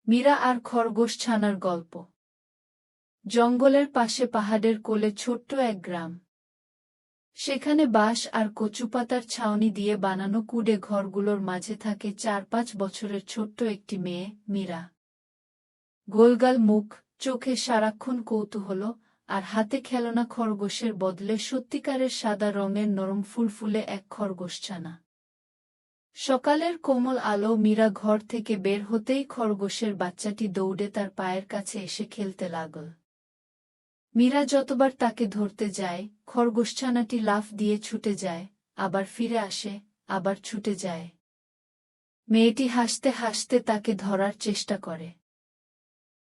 মীরা আর খরগোশ ছানার গল্প। জঙ্গলের পাশে পাহাড়ের কোলে ছোট্ট এক গ্রাম। সেখানে বাঁশ আর কচুপাতার ছাউনি দিয়ে বানানো কুঁড়ে ঘরগুলোর মাঝে থাকে ৪-৫ বছরের ছোট্ট একটি মেয়ে, মীরা। গোলগাল মুখ, চোখে সারাক্ষণ কৌতূহল, আর হাতে খেলনা খরগোশের বদলে সত্যিকারের সাদা রঙের নরম ফুলফুলে এক খরগোশছানা। সকালের কোমল আলো মীরা ঘর থেকে বের হতেই খরগোশের বাচ্চাটি দৌড়ে তার পায়ের কাছে এসে খেলতে লাগল। মীরা যতবার তাকে ধরতে যায়, খরগোশছানাটি লাফ দিয়ে ছুটে যায়, আবার ফিরে আসে, আবার ছুটে যায়। মেয়েটি হাসতে হাসতে তাকে ধরার চেষ্টা করে।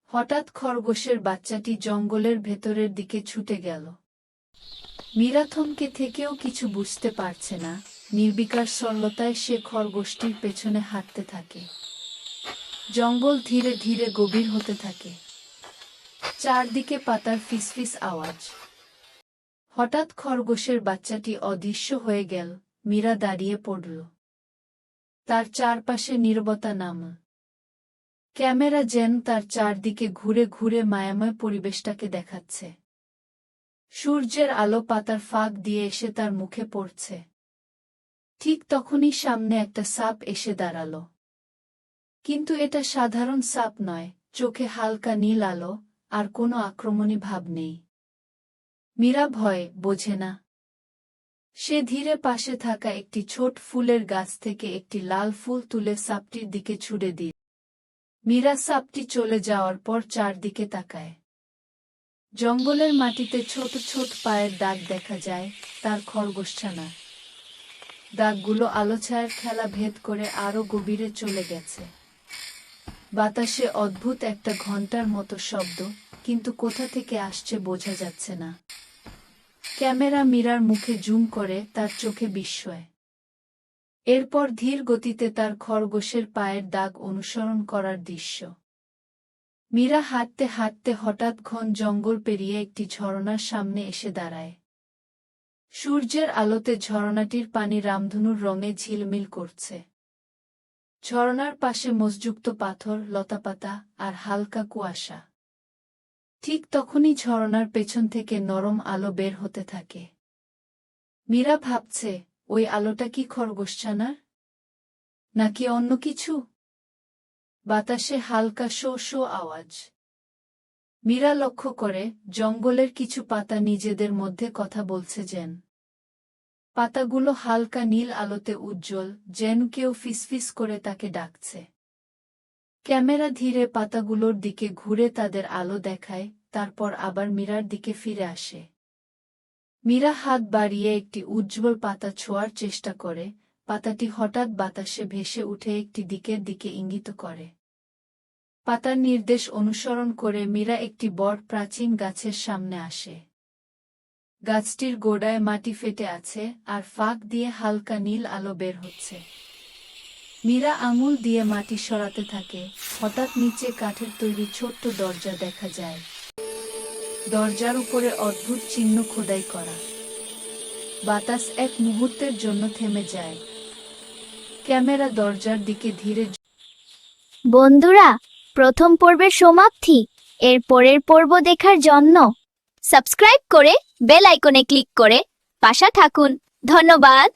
হঠাৎ খরগোশের বাচ্চাটি জঙ্গলের ভেতরের দিকে ছুটে গেল। মীরা থমকে থেকেও কিছু বুঝতে পারছে না, নির্বিকার সরলতায় সে খরগোশটির পেছনে হাঁটতে থাকে। জঙ্গল ধীরে ধীরে গভীর হতে থাকে। চারদিকে পাতার ফিসফিস আওয়াজ। হঠাৎ খরগোশের বাচ্চাটি অদৃশ্য হয়ে গেল। মীরা দাঁড়িয়ে পড়ল। তার চারপাশে নীরবতা নামল। ক্যামেরা যেন তার চারদিকে ঘুরে ঘুরে মায়াময় পরিবেশটাকে দেখাচ্ছে। সূর্যের আলো পাতার ফাঁক দিয়ে এসে তার মুখে পড়ছে। ঠিক তখনই সামনে একটা সাপ এসে দাঁড়াল। কিন্তু এটা সাধারণ সাপ নয়, চোখে হালকা নীল আলো, আর কোনো আক্রমণী ভাব নেই। মীরা ভয় বোঝে না। সে ধীরে পাশে থাকা একটি ছোট ফুলের গাছ থেকে একটি লাল ফুল তুলে সাপটির দিকে ছুঁড়ে দিল। মীরা সাপটি চলে যাওয়ার পর চারদিকে তাকায়। জঙ্গলের মাটিতে ছোট ছোট পায়ের দাগ দেখা যায়, তার খরগোশছানার। দাগগুলো আলোছায়ার খেলা ভেদ করে আরো গভীরে চলে গেছে। বাতাসে অদ্ভুত একটা ঘণ্টার মতো শব্দ, কিন্তু কোথা থেকে আসছে বোঝা যাচ্ছে না। ক্যামেরা মীরার মুখে জুম করে, তার চোখে বিস্ময়। এরপর ধীর গতিতে তার খরগোশের পায়ের দাগ অনুসরণ করার দৃশ্য। মীরা হাঁটতে হাঁটতে হঠাৎ ঘন জঙ্গল পেরিয়ে একটি ঝরনার সামনে এসে দাঁড়ায়। সূর্যের আলোতে ঝরনাটির পানি রামধনুর রঙে ঝিলমিল করছে। ঝরনার পাশে মসযুক্ত পাথর, লতাপাতা আর হালকা কুয়াশা। ঠিক তখনই ঝরনার পেছন থেকে নরম আলো বের হতে থাকে। মীরা ভাবছে, ওই আলোটা কি খরগোশছানার? নাকি অন্য কিছু? বাতাসে হালকা শো শো আওয়াজ। মীরা লক্ষ্য করে, জঙ্গলের কিছু পাতা নিজেদের মধ্যে কথা বলছে যেন। পাতাগুলো হালকা নীল আলোতে উজ্জ্বল, যেন কেউ ফিসফিস করে তাকে ডাকছে। ক্যামেরা ধীরে পাতাগুলোর দিকে ঘুরে তাদের আলো দেখায়, তারপর আবার মীরার দিকে ফিরে আসে। মীরা হাত বাড়িয়ে একটি উজ্জ্বল পাতা ছোঁয়ার চেষ্টা করে, পাতাটি হঠাৎ বাতাসে ভেসে উঠে একটি দিকের দিকে ইঙ্গিত করে। পাতার নির্দেশ অনুসরণ করে মীরা একটি বড় প্রাচীন গাছের সামনে আসে। গাছটির গোড়ায় মাটি ফেটে আছে, আর ফাঁক দিয়ে হালকা নীল আলো বের হচ্ছে। মীরা আঙুল দিয়ে মাটি সরাতে থাকে, হঠাৎ নিচে কাঠের তৈরি ছোট্ট দরজা দেখা যায়। দরজার উপরে অদ্ভুত চিহ্ন খোদাই করা। বাতাস এক মুহূর্তের জন্য থেমে যায়। ক্যামেরা দরজার দিকে ধীরে। বন্ধুরা, প্রথম পর্বের সমাপ্তি। এর পরের পর্ব দেখার জন্য সাবস্ক্রাইব করে বেল আইকনে ক্লিক করে পাশে থাকুন। ধন্যবাদ।